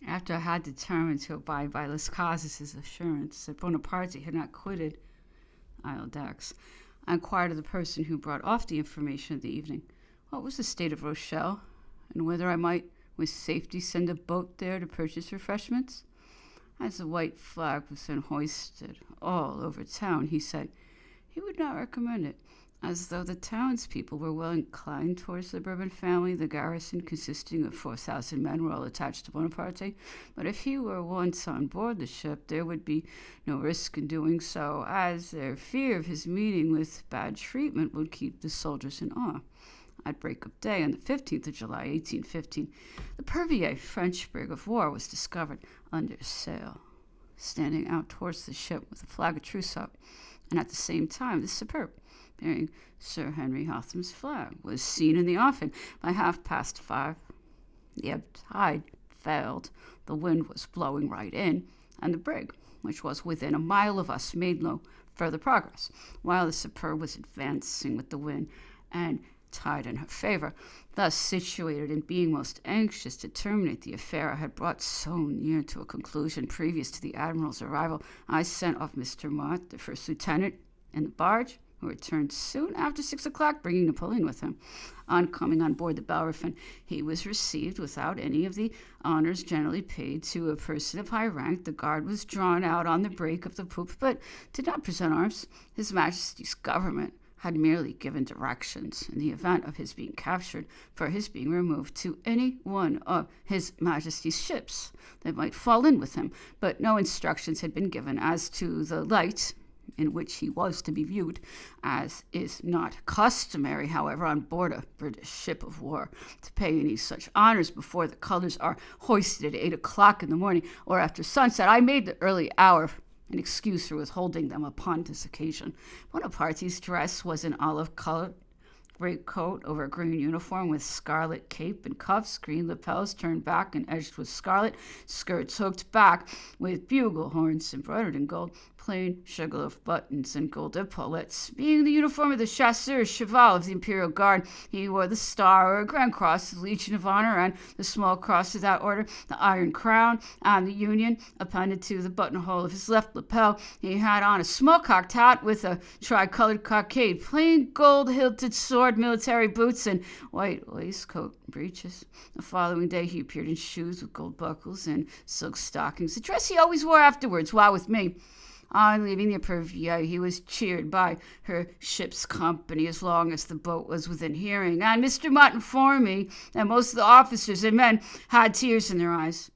After I had determined to abide by Lascazes' assurance that Bonaparte had not quitted Isle d'Aix, I inquired of the person who brought off the information of the evening what was the state of Rochelle, and whether I might with safety send a boat there to purchase refreshments. As the white flag was then hoisted all over town, he said he would not recommend it, as though the townspeople were well inclined towards the Bourbon family, the garrison, consisting of 4,000 men, were all attached to Bonaparte. But if he were once on board the ship, there would be no risk in doing so, as their fear of his meeting with bad treatment would keep the soldiers in awe. At break of day on the 15th of July, 1815, the Pervier, French brig of war, was discovered under sail, standing out towards the ship with a flag of truce up, and at the same time the Superb, bearing Sir Henry Hotham's flag, was seen in the offing. By 5:30, the ebb tide failed, the wind was blowing right in, and the brig, which was within a mile of us, made no further progress, while the Superb was advancing with the wind and tide in her favor. Thus situated, and being most anxious to terminate the affair I had brought so near to a conclusion previous to the admiral's arrival, I sent off Mr. Mott, the first lieutenant, in the barge, who returned soon after 6 o'clock, bringing Napoleon with him. On coming on board the Bellerophon, he was received without any of the honors generally paid to a person of high rank. The guard was drawn out on the break of the poop, but did not present arms. His Majesty's government had merely given directions, in the event of his being captured, for his being removed to any one of His Majesty's ships that might fall in with him, but no instructions had been given as to the light in which he was to be viewed, as is not customary, however, on board a British ship of war, to pay any such honors before the colors are hoisted at 8 o'clock in the morning or after sunset. I made the early hour an excuse for withholding them upon this occasion. Bonaparte's dress was an olive-colored greatcoat over a green uniform with scarlet cape and cuffs, green lapels turned back and edged with scarlet, skirts hooked back with bugle horns embroidered in gold, plain sugarloaf buttons and gold epaulets. Being the uniform of the chasseur cheval of the Imperial Guard, he wore the star or Grand Cross of the Legion of Honor and the small cross of that order, the Iron Crown, and the Union appended to the buttonhole of his left lapel. He had on a small-cocked hat with a tricolored cockade, plain gold-hilted sword, military boots, and white waistcoat and breeches. The following day he appeared in shoes with gold buckles and silk stockings, a dress he always wore afterwards while with me. On leaving the Pervier, he was cheered by her ship's company as long as the boat was within hearing, and Mr. Mott informed me that most of the officers and men had tears in their eyes.